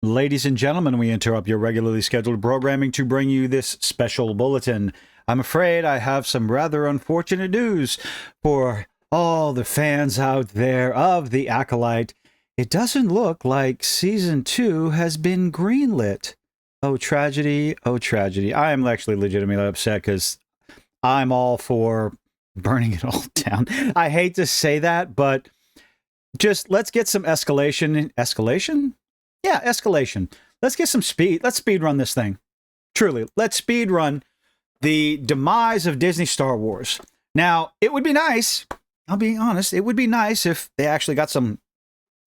Ladies and gentlemen, we interrupt your regularly scheduled programming to bring you this special bulletin. I'm afraid I have some rather unfortunate news for all the fans out there of The Acolyte. It doesn't look like Season 2 has been greenlit. Oh, tragedy. Oh, tragedy. I am actually legitimately upset because I'm all for burning it all down. I hate to say that, but just let's get some escalation. Escalation? Yeah, escalation. Let's get some speed. Let's speed run this thing. Truly, let's speed run the demise of Disney Star Wars. Now, it would be nice, I'll be honest, it would be nice if they actually got some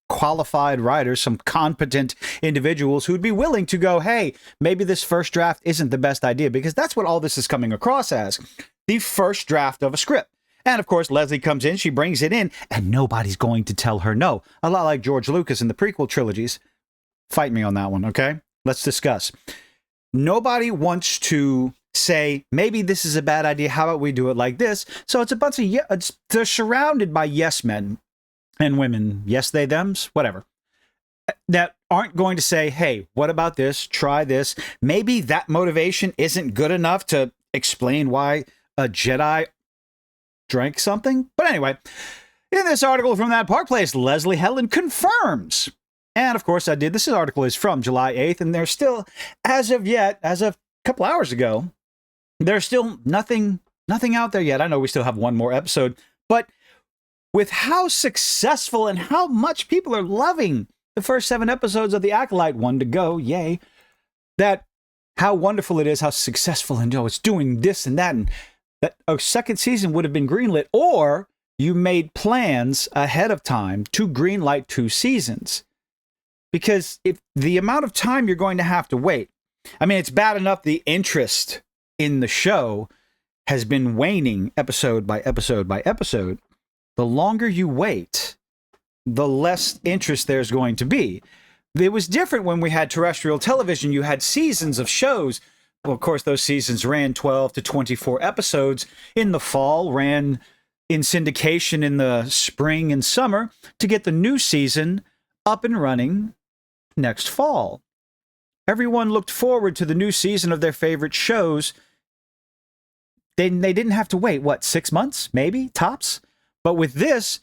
qualified writers, some competent individuals who'd be willing to go, hey, maybe this first draft isn't the best idea, because that's what all this is coming across as, the first draft of a script. And of course, Leslie comes in, she brings it in, and nobody's going to tell her no. A lot like George Lucas in the prequel trilogies. Fight me on that one, okay? Let's discuss. Nobody wants to say, maybe this is a bad idea. How about we do it like this? So it's a bunch of, they're surrounded by yes men and women, yes, they, thems, whatever, that aren't going to say, hey, what about this? Try this. Maybe that motivation isn't good enough to explain why a Jedi drank something. But anyway, in this article from That Park Place, Leslie Hedlund confirms. And of course I did. This article is from July 8th, and there's still, as of yet, as of a couple hours ago, there's still nothing out there yet. I know we still have one more episode, but with how successful and how much people are loving the first 7 episodes of The Acolyte, 1 to go, yay, that how wonderful it is, how successful, and it's doing this and that, and that a second season would have been greenlit, or you made plans ahead of time to greenlight 2 seasons. Because if the amount of time you're going to have to wait, I mean, it's bad enough the interest in the show has been waning episode by episode by episode. The longer you wait, the less interest there's going to be. It was different when we had terrestrial television. You had seasons of shows. Well, of course, those seasons ran 12 to 24 episodes in the fall, ran in syndication in the spring and summer to get the new season up and running next fall. Everyone looked forward to the new season of their favorite shows. They didn't have to wait, 6 months, maybe, tops? But with this,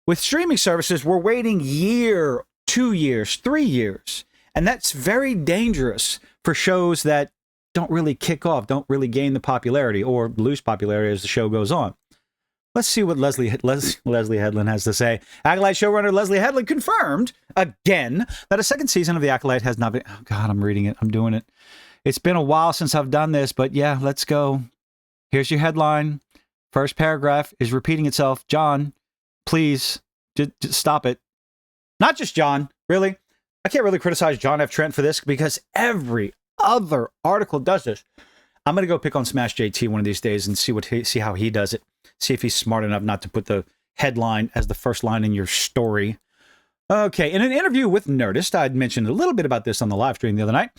with streaming services, we're waiting year, 2 years, 3 years. And that's very dangerous for shows that don't really kick off, don't really gain the popularity or lose popularity as the show goes on. Let's see what Leslie Hedlund has to say. Acolyte showrunner Leslie Hedlund confirmed again that a second season of The Acolyte has not been... Oh, God, I'm reading it. I'm doing it. It's been a while since I've done this, but yeah, let's go. Here's your headline. First paragraph is repeating itself. John, please, just stop it. Not just John, really. I can't really criticize John F. Trent for this because every other article does this. I'm going to go pick on Smash JT one of these days and see how he does it. See if he's smart enough not to put the headline as the first line in your story. Okay, in an interview with Nerdist, I'd mentioned a little bit about this on the live stream the other night.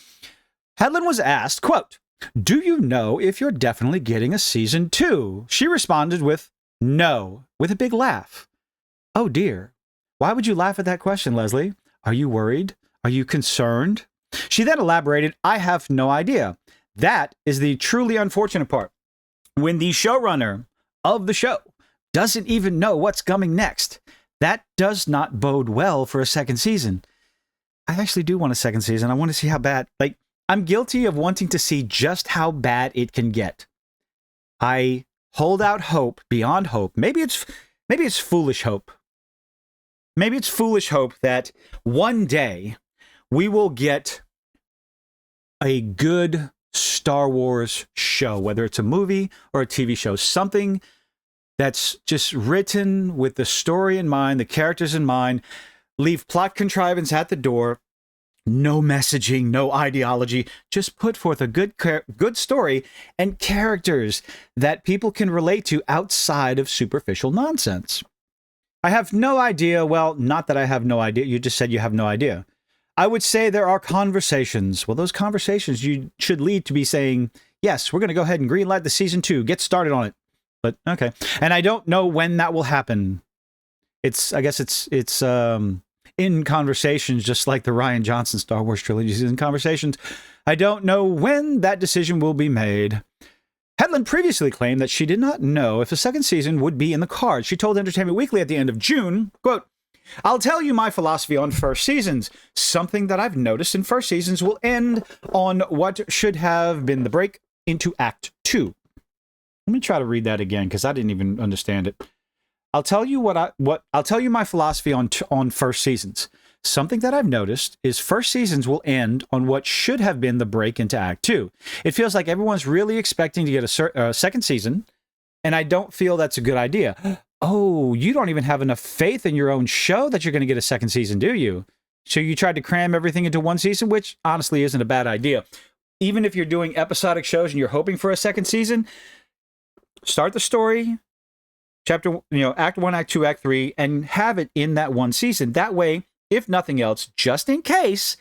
Hedlund was asked, quote, "Do you know if you're definitely getting a season 2? She responded with, no, with a big laugh. Oh dear. Why would you laugh at that question, Leslie? Are you worried? Are you concerned? She then elaborated, I have no idea. That is the truly unfortunate part. When the showrunner of the show doesn't even know what's coming next, that does not bode well for a second season. I actually do want a second season. I want to see how bad, I'm guilty of wanting to see just how bad it can get. I hold out hope beyond hope. Maybe it's foolish hope. Maybe it's foolish hope that one day we will get a good Star Wars show, whether it's a movie or a TV show, something that's just written with the story in mind, the characters in mind, leave plot contrivance at the door, no messaging, no ideology, just put forth a good story and characters that people can relate to outside of superficial nonsense. I have no idea. Well, not that I have no idea. You just said you have no idea. I would say there are conversations. Well, those conversations you should lead to be saying, yes, we're going to go ahead and greenlight the season 2. Get started on it. But okay. And I don't know when that will happen. I guess it's in conversations, just like the Rian Johnson Star Wars trilogy is in conversations. I don't know when that decision will be made. Hedlund previously claimed that she did not know if a second season would be in the cards. She told Entertainment Weekly at the end of June, quote, "I'll tell you my philosophy on first seasons. Something that I've noticed in first seasons will end on what should have been the break into Act 2. Let me try to read that again because I didn't even understand it. I'll tell you I'll tell you my philosophy on first seasons. Something that I've noticed is first seasons will end on what should have been the break into Act 2. It feels like everyone's really expecting to get a second season, and I don't feel that's a good idea." Oh, you don't even have enough faith in your own show that you're going to get a second season, do you? So you tried to cram everything into one season, which honestly isn't a bad idea. Even if you're doing episodic shows and you're hoping for a second season, start the story, Act 1, Act 2, Act 3, and have it in that one season. That way, if nothing else, just in case,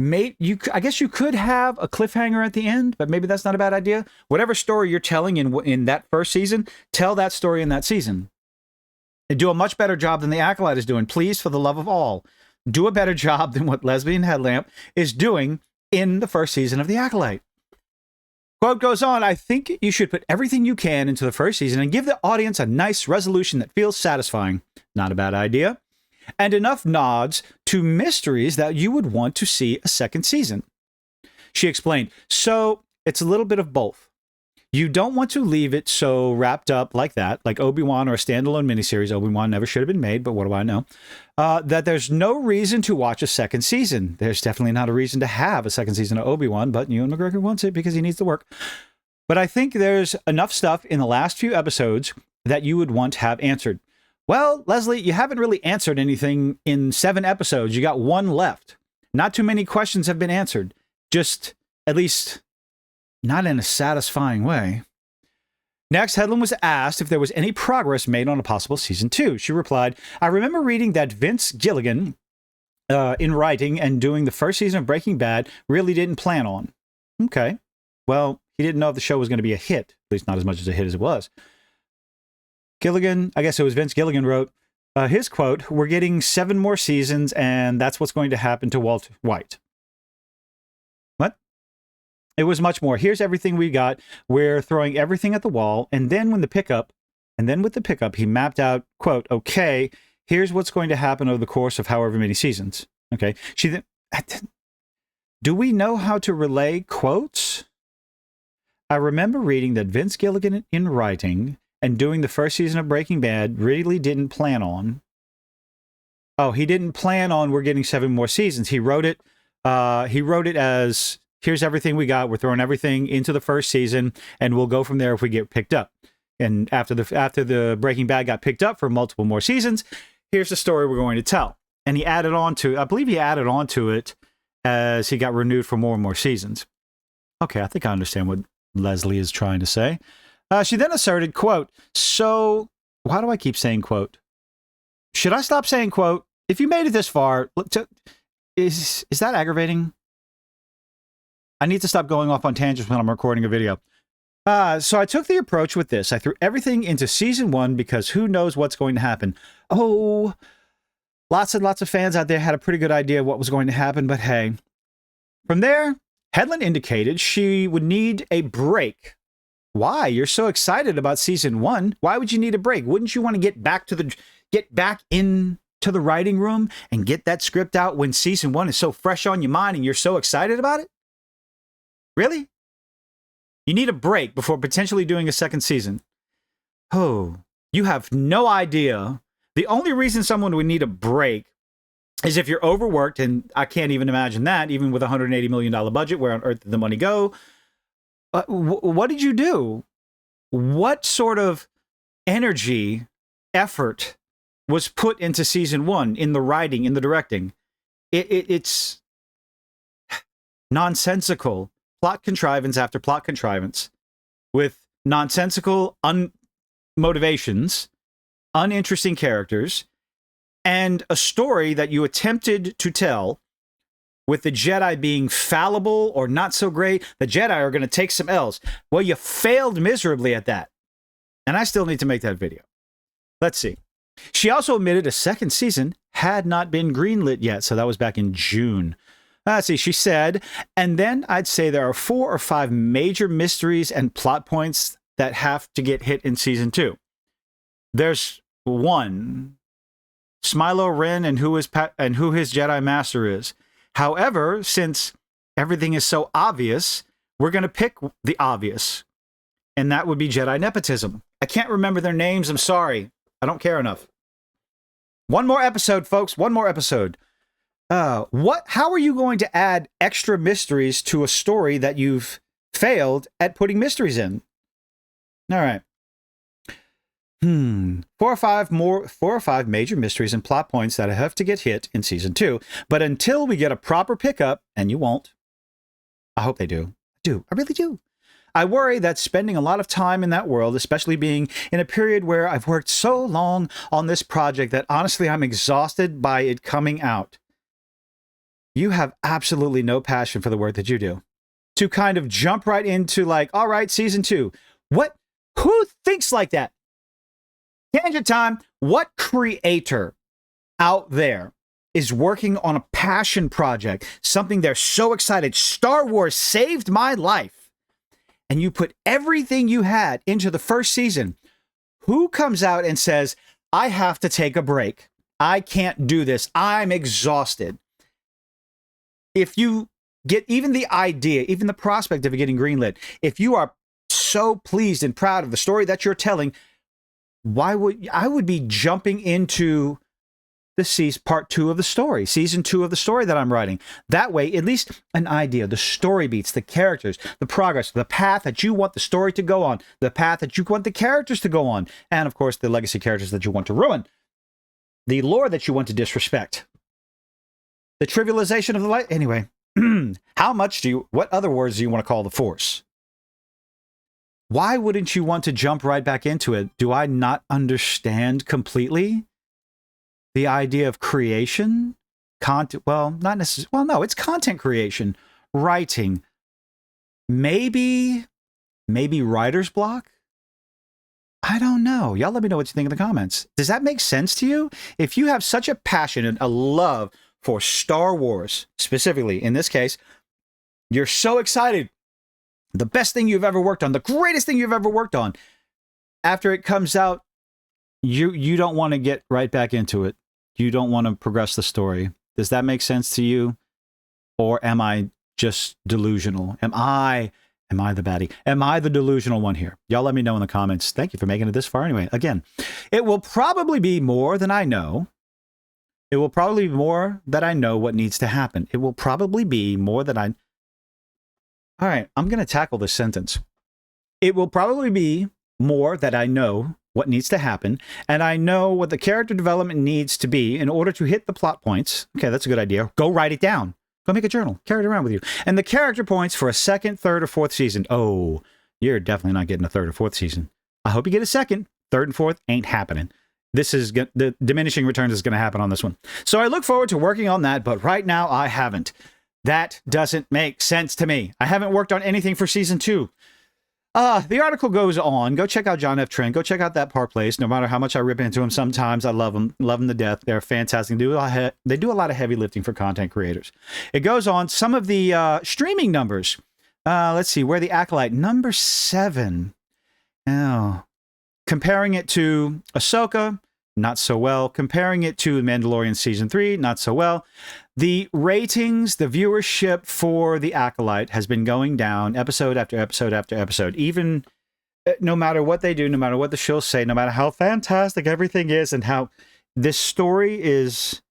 I guess you could have a cliffhanger at the end, but maybe that's not a bad idea. Whatever story you're telling in that first season, tell that story in that season. And do a much better job than the Acolyte is doing. Please, for the love of all, do a better job than what Lesbian Headlamp is doing in the first season of the Acolyte. Quote goes on, "I think you should put everything you can into the first season and give the audience a nice resolution that feels satisfying." Not a bad idea. "And enough nods to mysteries that you would want to see a second season." She explained, "So it's a little bit of both. You don't want to leave it so wrapped up like that, like Obi-Wan or a standalone miniseries. Obi-Wan never should have been made, but what do I know? That there's no reason to watch a second season. There's definitely not a reason to have a second season of Obi-Wan, but Ewan McGregor wants it because he needs to work. But I think there's enough stuff in the last few episodes that you would want to have answered." Well, Leslie, you haven't really answered anything in 7 episodes. You got 1 left. Not too many questions have been answered. Just, at least, not in a satisfying way. Next, Hedlund was asked if there was any progress made on a possible season 2. She replied, "I remember reading that Vince Gilligan, in writing and doing the first season of Breaking Bad, really didn't plan on." Okay. Well, he didn't know if the show was going to be a hit. At least not as much as a hit as it was. Gilligan, I guess it was Vince Gilligan, wrote his quote, "We're getting 7 more seasons, and that's what's going to happen to Walt White." What? It was much more. "Here's everything we got. We're throwing everything at the wall." And then with the pickup, he mapped out, quote, "Okay, here's what's going to happen over the course of however many seasons." Okay. Do we know how to relay quotes? "I remember reading that Vince Gilligan in writing and doing the first season of Breaking Bad really didn't plan on." Oh, he didn't plan on we're getting 7 more seasons. He wrote it as, "Here's everything we got. We're throwing everything into the first season, and we'll go from there if we get picked up." And after the Breaking Bad got picked up for multiple more seasons, here's the story we're going to tell. And he added on to it as he got renewed for more and more seasons. Okay, I think I understand what Leslie is trying to say. She then asserted, quote, "So, why do I keep saying quote? Should I stop saying quote? If you made it this far, is that aggravating? I need to stop going off on tangents when I'm recording a video. So I took the approach with this. I threw everything into season 1 because who knows what's going to happen." Oh, lots and lots of fans out there had a pretty good idea of what was going to happen, but hey. From there, Hedlund indicated she would need a break. Why? You're so excited about season 1. Why would you need a break? Wouldn't you want to get back into the writing room and get that script out when season 1 is so fresh on your mind and you're so excited about it? Really? You need a break before potentially doing a second season. Oh, you have no idea. The only reason someone would need a break is if you're overworked, and I can't even imagine that, even with a $180 million budget. Where on earth did the money go? What did you do? What sort of energy, effort was put into season 1 in the writing, in the directing? It's nonsensical. Plot contrivance after plot contrivance with nonsensical motivations, uninteresting characters, and a story that you attempted to tell with the Jedi being fallible or not so great. The Jedi are going to take some L's. Well, you failed miserably at that. And I still need to make that video. Let's see. She also admitted a second season had not been greenlit yet, so that was back in June. Let's see, she said, and then I'd say there are 4 or 5 major mysteries and plot points that have to get hit in season 2. There's 1, Smilo Ren and who his Jedi Master is. However, since everything is so obvious, we're going to pick the obvious, and that would be Jedi nepotism. I can't remember their names, I'm sorry. I don't care enough. One more episode, folks, one more episode. How are you going to add extra mysteries to a story that you've failed at putting mysteries in? All right. 4 or 5 major mysteries and plot points that have to get hit in season 2. But until we get a proper pickup, and you won't, I hope they do. I really do. I worry that spending a lot of time in that world, especially being in a period where I've worked so long on this project that honestly I'm exhausted by it coming out. You have absolutely no passion for the work that you do. To kind of jump right into like, all right, season 2. What? Who thinks like that? Tangent time. What creator out there is working on a passion project, something they're so excited? Star Wars saved my life. And you put everything you had into the first season. Who comes out and says, I have to take a break. I can't do this. I'm exhausted. If you get even the idea, even the prospect of it getting greenlit, if you are so pleased and proud of the story that you're telling, why would I would be jumping into the part 2 of the story, season 2 of the story that I'm writing. That way, at least an idea, the story beats, the characters, the progress, the path that you want the story to go on, the path that you want the characters to go on, and of course, the legacy characters that you want to ruin, the lore that you want to disrespect. The trivialization of the light. Anyway, what other words do you want to call the Force? Why wouldn't you want to jump right back into it? Do I not understand completely the idea of creation? Content? Well, not necessarily. Well, no, it's content creation, writing. Maybe writer's block? I don't know. Y'all let me know what you think in the comments. Does that make sense to you? If you have such a passion and a love for Star Wars, specifically, in this case, you're so excited. The best thing you've ever worked on, the greatest thing you've ever worked on. After it comes out, you don't want to get right back into it. You don't want to progress the story. Does that make sense to you? Or am I just delusional? Am I the baddie? Am I the delusional one here? Y'all let me know in the comments. Thank you for making it this far anyway. Again, it will probably be more than I know. It will probably be more that I know what needs to happen. It will probably be more that I... All right, I'm going to tackle this sentence. It will probably be more that I know what needs to happen, and I know what the character development needs to be in order to hit the plot points. Okay, that's a good idea. Go write it down. Go make a journal. Carry it around with you. And the character points for a 2nd, 3rd, or 4th season. Oh, you're definitely not getting a 3rd or 4th season. I hope you get a 2nd. 3rd and 4th ain't happening. The diminishing returns is going to happen on this one. So I look forward to working on that, but right now I haven't. That doesn't make sense to me. I haven't worked on anything for season 2. The article goes on. Go check out John F. Trent. Go check out That Part Place. No matter how much I rip into them, sometimes I love them. Love them to death. They're fantastic. They do a lot of heavy lifting for content creators. It goes on. Some of the streaming numbers. Let's see. Where the Acolyte. Number 7. Oh. Comparing it to Ahsoka, not so well. Comparing it to Mandalorian Season 3, not so well. The ratings, the viewership for The Acolyte has been going down episode after episode after episode. Even no matter what they do, no matter what the shows say, no matter how fantastic everything is and how this story is,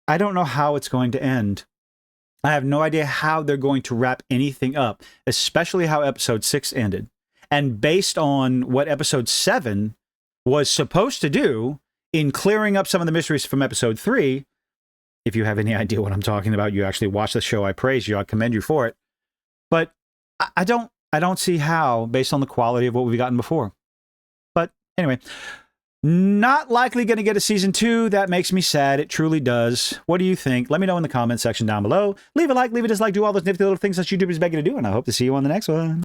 I don't know how it's going to end. I have no idea how they're going to wrap anything up, especially how episode 6 ended. And based on what episode 7 was supposed to do in clearing up some of the mysteries from episode 3, if you have any idea what I'm talking about, you actually watch the show, I praise you, I commend you for it. But I don't see how, based on the quality of what we've gotten before. But anyway, not likely going to get a season 2. That makes me sad. It truly does. What do you think? Let me know in the comment section down below. Leave a like, leave a dislike, do all those nifty little things that YouTubers beg you to do, and I hope to see you on the next one.